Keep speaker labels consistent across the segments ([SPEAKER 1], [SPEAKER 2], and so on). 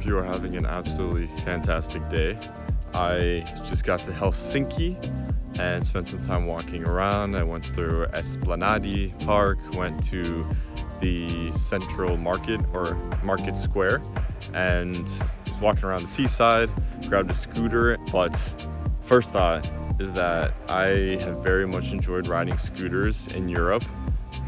[SPEAKER 1] hope you are having an absolutely fantastic day. I just got to Helsinki and spent some time walking around. I went through Esplanadi Park, went to the central market or market square, and was walking around the seaside, grabbed a scooter. But first thought is that I have very much enjoyed riding scooters in Europe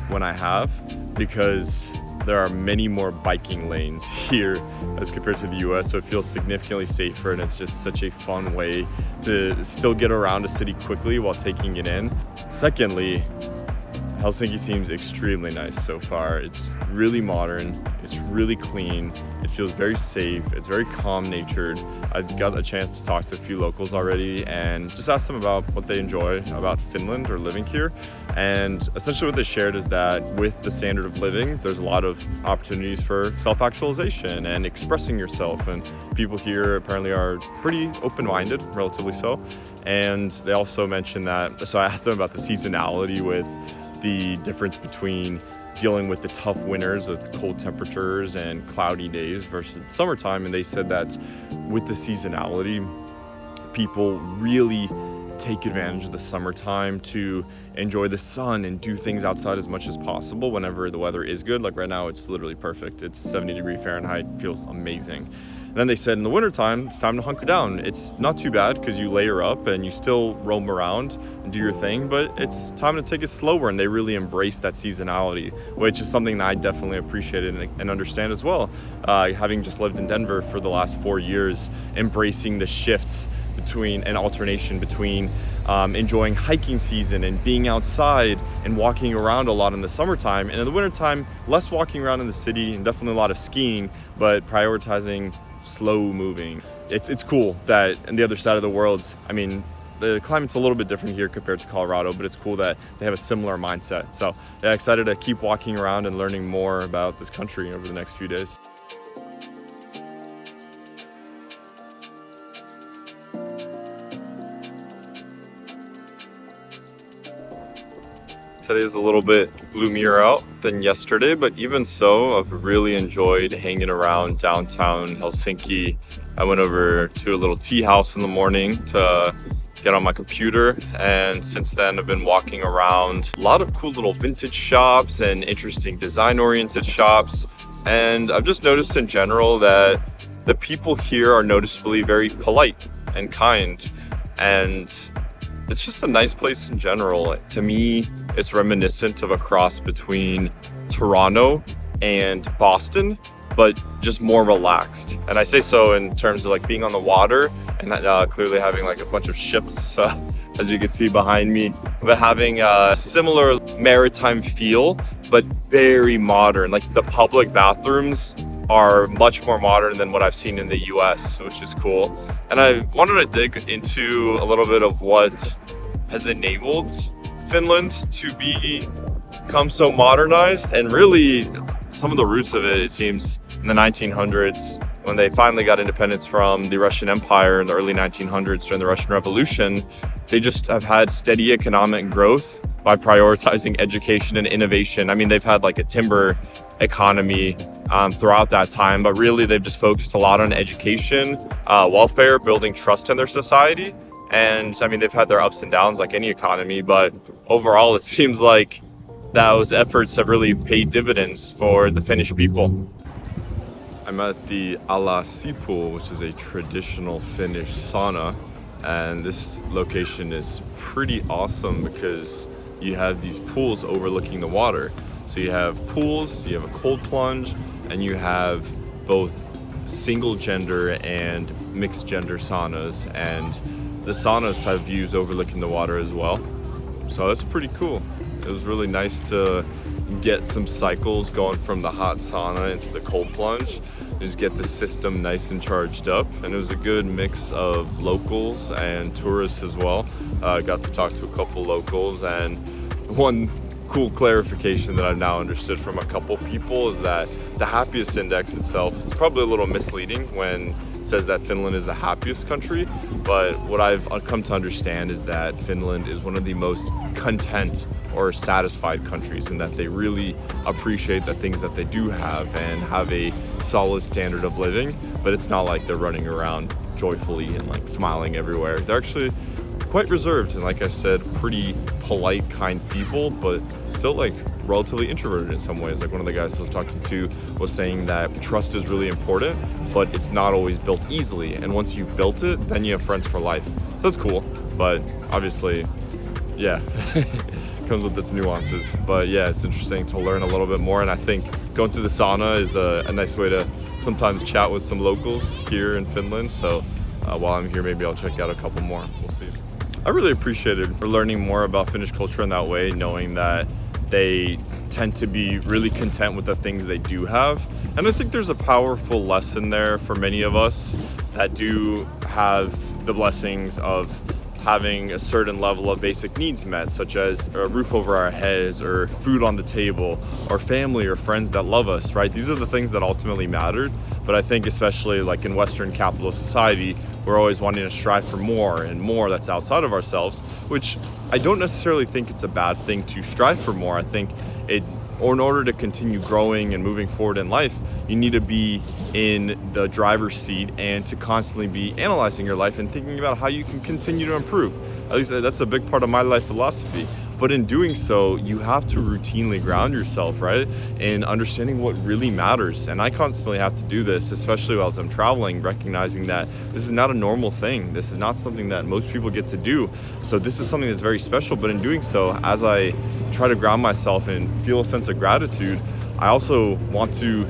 [SPEAKER 1] when I have, because there are many more biking lanes here as compared to the US, so it feels significantly safer, and it's just such a fun way to still get around a city quickly while taking it in. Secondly, Helsinki seems extremely nice so far. It's really modern, it's really clean, it feels very safe, it's very calm-natured. I've got a chance to talk to a few locals already and just ask them about what they enjoy about Finland or living here. And essentially what they shared is that with the standard of living, there's a lot of opportunities for self-actualization and expressing yourself. And people here apparently are pretty open-minded, relatively so. And they also mentioned that, so I asked them about the seasonality with the difference between dealing with the tough winters with cold temperatures and cloudy days versus the summertime. And they said that with the seasonality, people really take advantage of the summertime to enjoy the sun and do things outside as much as possible whenever the weather is good. Like right now, it's literally perfect. It's 70°F, feels amazing. And then they said in the wintertime, it's time to hunker down. It's not too bad because you layer up and you still roam around and do your thing, but it's time to take it slower. And they really embrace that seasonality, which is something that I definitely appreciated and understand as well. Having just lived in Denver for the last 4 years, embracing the shifts between an alternation between enjoying hiking season and being outside and walking around a lot in the summertime, and in the wintertime, less walking around in the city and definitely a lot of skiing, but prioritizing slow moving. It's cool that on the other side of the world, I mean, the climate's a little bit different here compared to Colorado, but it's cool that they have a similar mindset. So yeah, excited to keep walking around and learning more about this country over the next few days. Today is a little bit gloomier out than yesterday, but even so, I've really enjoyed hanging around downtown Helsinki. I went over to a little tea house in the morning to get on my computer, and since then I've been walking around a lot of cool little vintage shops and interesting design-oriented shops. And I've just noticed in general that the people here are noticeably very polite and kind, and it's just a nice place in general. To me, it's reminiscent of a cross between Toronto and Boston, but just more relaxed. And I say so in terms of like being on the water and clearly having like a bunch of ships, as you can see behind me, but having a similar maritime feel, but very modern. Like the public bathrooms are much more modern than what I've seen in the US, which is cool. And I wanted to dig into a little bit of what has enabled Finland to become so modernized, and really some of the roots of it seems in the 1900s, when they finally got independence from the Russian Empire in the early 1900s during the Russian Revolution. They just have had steady economic growth by prioritizing education and innovation. I mean, they've had like a timber economy throughout that time, but really they've just focused a lot on education, welfare, building trust in their society. And I mean, they've had their ups and downs like any economy, but overall it seems like those efforts have really paid dividends for the Finnish people. I'm at the Alasi pool, which is a traditional Finnish sauna. And this location is pretty awesome because you have these pools overlooking the water. So you have pools, you have a cold plunge, and you have both single gender and mixed gender saunas. And the saunas have views overlooking the water as well. So that's pretty cool. It was really nice to get some cycles going from the hot sauna into the cold plunge. Just get the system nice and charged up. And it was a good mix of locals and tourists as well. Got to talk to a couple locals, and one cool clarification that I've now understood from a couple people is that the Happiest index itself is probably a little misleading when says that Finland is the happiest country, but what I've come to understand is that Finland is one of the most content or satisfied countries, and that they really appreciate the things that they do have and have a solid standard of living, but it's not like they're running around joyfully and like smiling everywhere. They're actually quite reserved and, like I said, pretty polite, kind people, but still like relatively introverted in some ways. Like one of the guys I was talking to was saying that trust is really important, but it's not always built easily, and once you've built it, then you have friends for life. That's cool, but obviously, yeah, comes with its nuances. But yeah, it's interesting to learn a little bit more, and I think going to the sauna is a nice way to sometimes chat with some locals here in Finland. So while I'm here, maybe I'll check out a couple more. We'll see. I really appreciated learning more about Finnish culture in that way, knowing that they tend to be really content with the things they do have. And I think there's a powerful lesson there for many of us that do have the blessings of having a certain level of basic needs met, such as a roof over our heads or food on the table or family or friends that love us, right? These are the things that ultimately mattered. But I think especially like in Western capitalist society, we're always wanting to strive for more and more that's outside of ourselves, which I don't necessarily think it's a bad thing to strive for more. I think or in order to continue growing and moving forward in life, you need to be in the driver's seat and to constantly be analyzing your life and thinking about how you can continue to improve. At least that's a big part of my life philosophy. But in doing so, you have to routinely ground yourself, right? In understanding what really matters. And I constantly have to do this, especially as I'm traveling, recognizing that this is not a normal thing. This is not something that most people get to do. So this is something that's very special. But in doing so, as I try to ground myself and feel a sense of gratitude, I also want to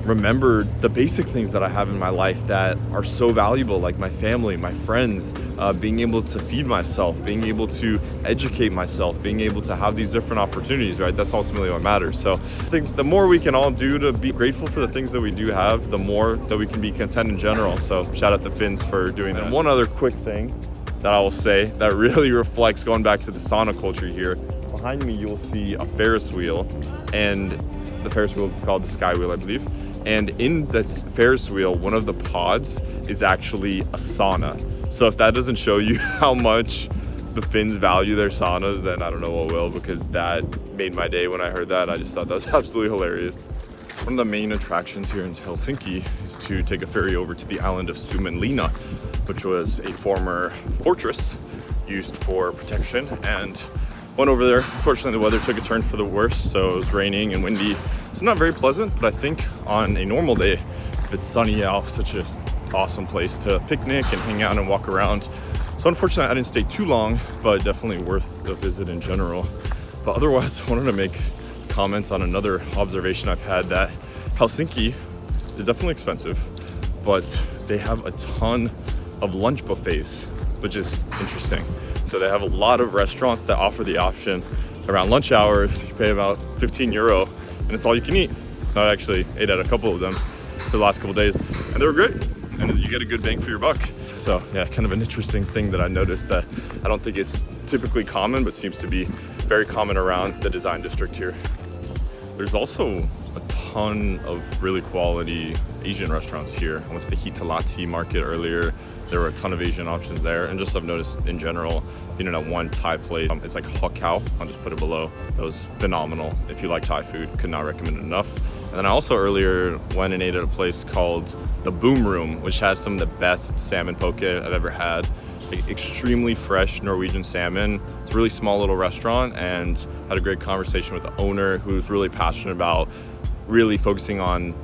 [SPEAKER 1] remember the basic things that I have in my life that are so valuable, like my family, my friends, being able to feed myself, being able to educate myself, being able to have these different opportunities, right? That's ultimately what matters. So I think the more we can all do to be grateful for the things that we do have, the more that we can be content in general. So shout out to Finns for doing that. And one other quick thing that I will say that really reflects going back to the sauna culture here. Behind me, you will see a Ferris wheel, and the Ferris wheel is called the Sky Wheel, I believe. And in this Ferris wheel, one of the pods is actually a sauna. So if that doesn't show you how much the Finns value their saunas, then I don't know what will, because that made my day when I heard that. I just thought that was absolutely hilarious. One of the main attractions here in Helsinki is to take a ferry over to the island of Suomenlinna, which was a former fortress used for protection, and went over there. Unfortunately, the weather took a turn for the worse, so it was raining and windy. It's not very pleasant, but I think on a normal day, if it's sunny out, such an awesome place to picnic and hang out and walk around. So unfortunately, I didn't stay too long, but definitely worth a visit in general. But otherwise, I wanted to make a comment on another observation I've had, that Helsinki is definitely expensive, but they have a ton of lunch buffets, which is interesting. So they have a lot of restaurants that offer the option around lunch hours. You pay about 15 euro and it's all you can eat. I actually ate at a couple of them for the last couple of days, and they were great, and you get a good bang for your buck. So yeah, kind of an interesting thing that I noticed that I don't think is typically common, but seems to be very common around the design district here. There's also a ton of really quality Asian restaurants here. I went to the Hitalati market earlier. There were a ton of Asian options there, and just I've noticed in general, being in a one Thai place, it's like Hokkao, I'll just put it below. That was phenomenal. If you like Thai food, could not recommend it enough. And then I also earlier went and ate at a place called the Boom Room, which has some of the best salmon poke I've ever had. Extremely fresh Norwegian salmon. It's a really small little restaurant, and had a great conversation with the owner, who's really passionate about really focusing on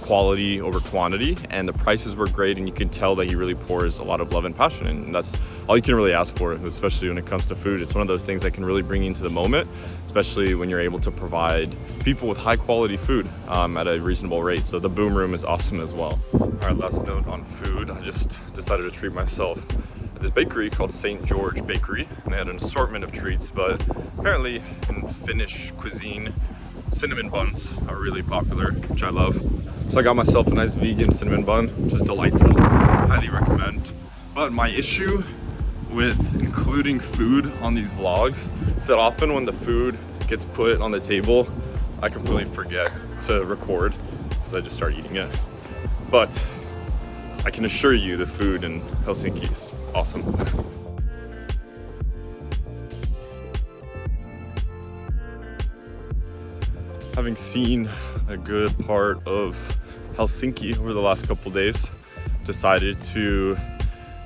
[SPEAKER 1] quality over quantity, and the prices were great, and you can tell that he really pours a lot of love and passion in, and that's all you can really ask for, especially when it comes to food. It's one of those things that can really bring you into the moment, especially when you're able to provide people with high quality food at a reasonable rate. So the Boom Room is awesome as well. All right, last note on food. I just decided to treat myself at this bakery called St. George Bakery, and they had an assortment of treats, but apparently in Finnish cuisine, cinnamon buns are really popular, which I love. So I got myself a nice vegan cinnamon bun, which is delightful. Highly recommend. But my issue with including food on these vlogs is that often when the food gets put on the table, I completely forget to record because I just start eating it. But I can assure you the food in Helsinki is awesome. Having seen a good part of Helsinki over the last couple days, decided to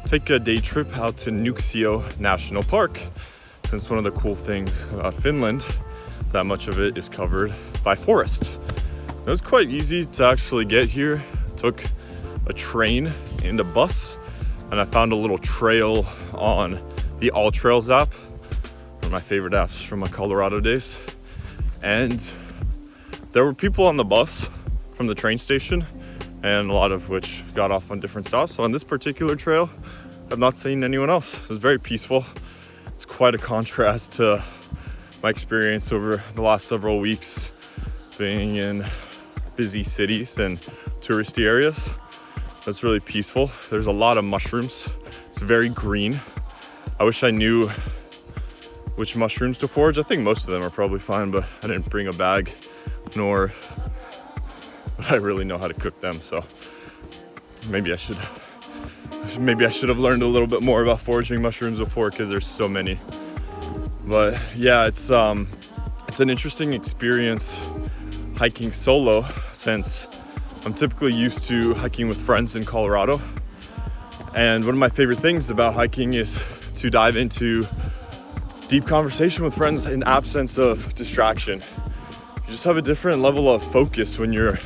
[SPEAKER 1] take a day trip out to Nuuksio National Park. Since one of the cool things about Finland, that much of it is covered by forest. It was quite easy to actually get here. Took a train and a bus, and I found a little trail on the All Trails app, one of my favorite apps from my Colorado days. And there were people on the bus from the train station, and a lot of which got off on different stops. So on this particular trail, I've not seen anyone else. It was very peaceful. It's quite a contrast to my experience over the last several weeks being in busy cities and touristy areas. It's really peaceful. There's a lot of mushrooms. It's very green. I wish I knew which mushrooms to forage. I think most of them are probably fine, but I didn't bring a bag, nor would I really know how to cook them. So maybe I should have learned a little bit more about foraging mushrooms before, because there's so many. But yeah, it's an interesting experience hiking solo, since I'm typically used to hiking with friends in Colorado. And one of my favorite things about hiking is to dive into deep conversation with friends in absence of distraction. You just have a different level of focus when you're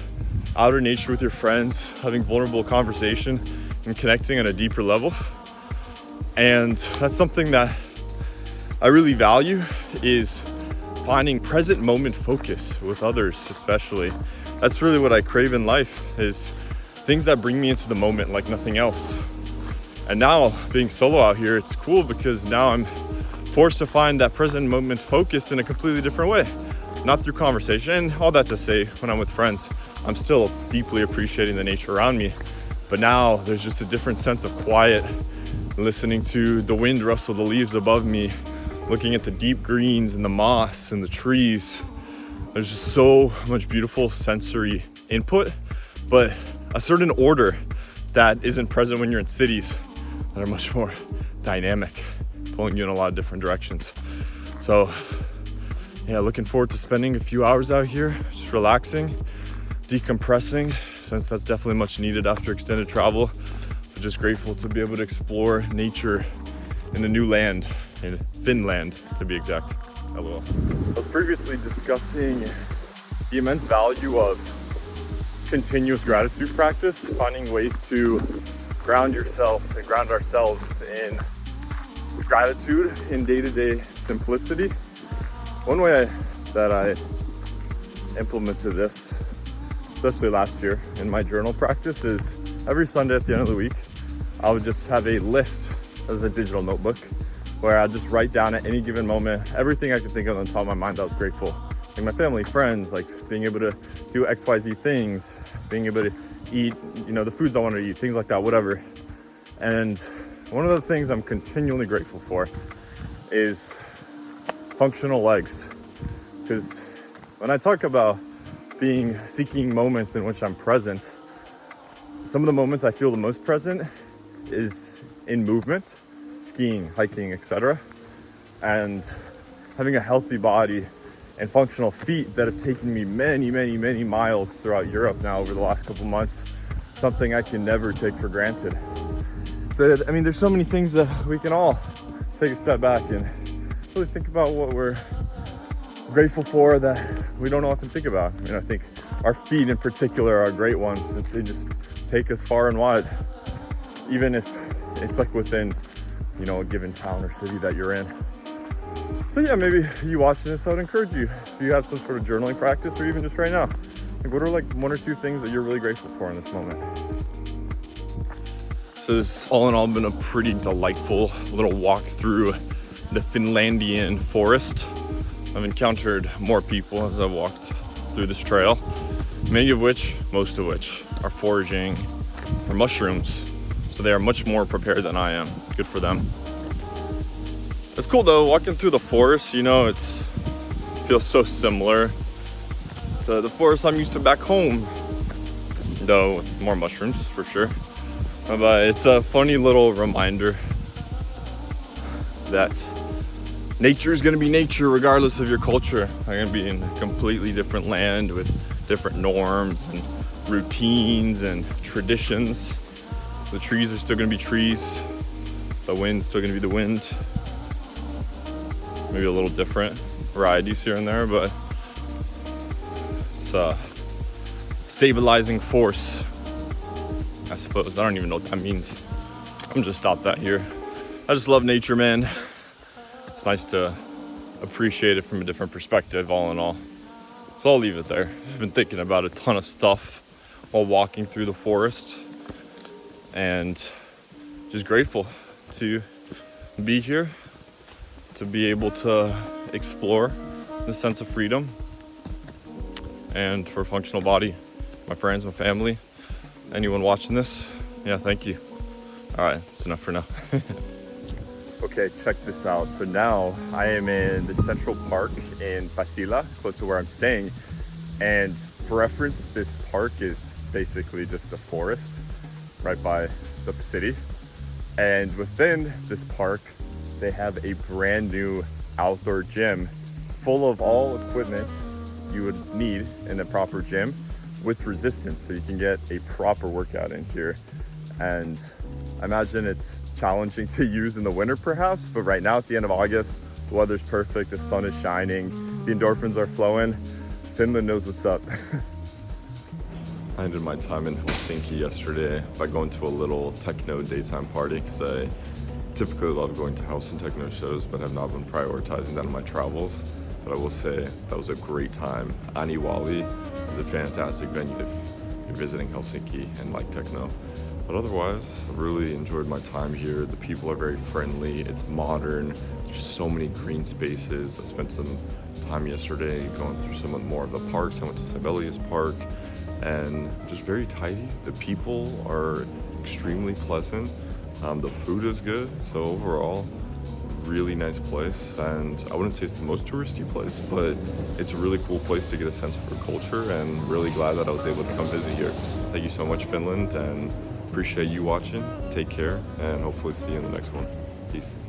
[SPEAKER 1] out in nature with your friends, having vulnerable conversation and connecting on a deeper level. And that's something that I really value, is finding present moment focus with others, especially. That's really what I crave in life, is things that bring me into the moment like nothing else. And now being solo out here, it's cool because now I'm forced to find that present moment focus in a completely different way, not through conversation. And all that to say, when I'm with friends, I'm still deeply appreciating the nature around me. But now there's just a different sense of quiet, listening to the wind rustle the leaves above me, looking at the deep greens and the moss and the trees. There's just so much beautiful sensory input, but a certain order that isn't present when you're in cities that are much more dynamic, pulling you in a lot of different directions. So yeah, looking forward to spending a few hours out here, just relaxing, decompressing, since that's definitely much needed after extended travel. I'm just grateful to be able to explore nature in a new land, in Finland to be exact. LOL. I was previously discussing the immense value of continuous gratitude practice, finding ways to ground yourself and ground ourselves in gratitude in day-to-day simplicity. One way that I implemented this, especially last year in my journal practice, is every Sunday at the end of the week, I would just have a list as a digital notebook where I just write down at any given moment everything I could think of on top of my mind that I was grateful. Like my family, friends, like being able to do XYZ things, being able to eat, the foods I want to eat, things like that, whatever. And one of the things I'm continually grateful for is functional legs. Because when I talk about seeking moments in which I'm present, some of the moments I feel the most present is in movement, skiing, hiking, etc. And having a healthy body and functional feet that have taken me many, many, many miles throughout Europe now over the last couple months, something I can never take for granted. So, there's so many things that we can all take a step back and really think about what we're grateful for that we don't often think about. I think our feet in particular are a great one, since they just take us far and wide, even if it's like within, a given town or city that you're in. So yeah, maybe you watching this, I would encourage you, if you have some sort of journaling practice, or even just right now, what are like one or two things that you're really grateful for in this moment? So this all in all been a pretty delightful little walk through the Finlandian forest. I've encountered more people as I've walked through this trail, most of which are foraging for mushrooms. So they are much more prepared than I am. Good for them. It's cool though, walking through the forest, it feels so similar to the forest I'm used to back home, though with more mushrooms for sure. But it's a funny little reminder that nature is going to be nature regardless of your culture. I'm going to be in a completely different land with different norms and routines and traditions. The trees are still going to be trees. The wind's still going to be the wind. Maybe a little different varieties here and there, but it's a stabilizing force, I suppose. I don't even know what that means. I'm just stop that here. I just love nature, man. It's nice to appreciate it from a different perspective, all in all. So I'll leave it there. I've been thinking about a ton of stuff while walking through the forest, and just grateful to be here, to be able to explore the sense of freedom, and for a functional body. My friends, my family, anyone watching this, yeah, thank you. All right, that's enough for now. Okay, check this out. So now I am in the Central Park in Pasila, close to where I'm staying. And for reference, this park is basically just a forest right by the city. And within this park, they have a brand new outdoor gym full of all equipment you would need in a proper gym with resistance, so you can get a proper workout in here. And I imagine it's challenging to use in the winter perhaps, but right now at the end of August, the weather's perfect, the sun is shining, the endorphins are flowing. Finland knows what's up. I ended my time in Helsinki yesterday by going to a little techno daytime party, because I typically love going to house and techno shows, but have not been prioritizing that in my travels. But I will say that was a great time. Aniwali is a fantastic venue if you're visiting Helsinki and like techno. But otherwise, I really enjoyed my time here. The people are very friendly, it's modern, there's so many green spaces. I spent some time yesterday going through some more of the parks. I went to Sibelius Park, and just very tidy. The people are extremely pleasant. The food is good, so overall, really nice place. And I wouldn't say it's the most touristy place, but it's a really cool place to get a sense of our culture, and really glad that I was able to come visit here. Thank you so much, Finland, and appreciate you watching. Take care, and hopefully see you in the next one. Peace.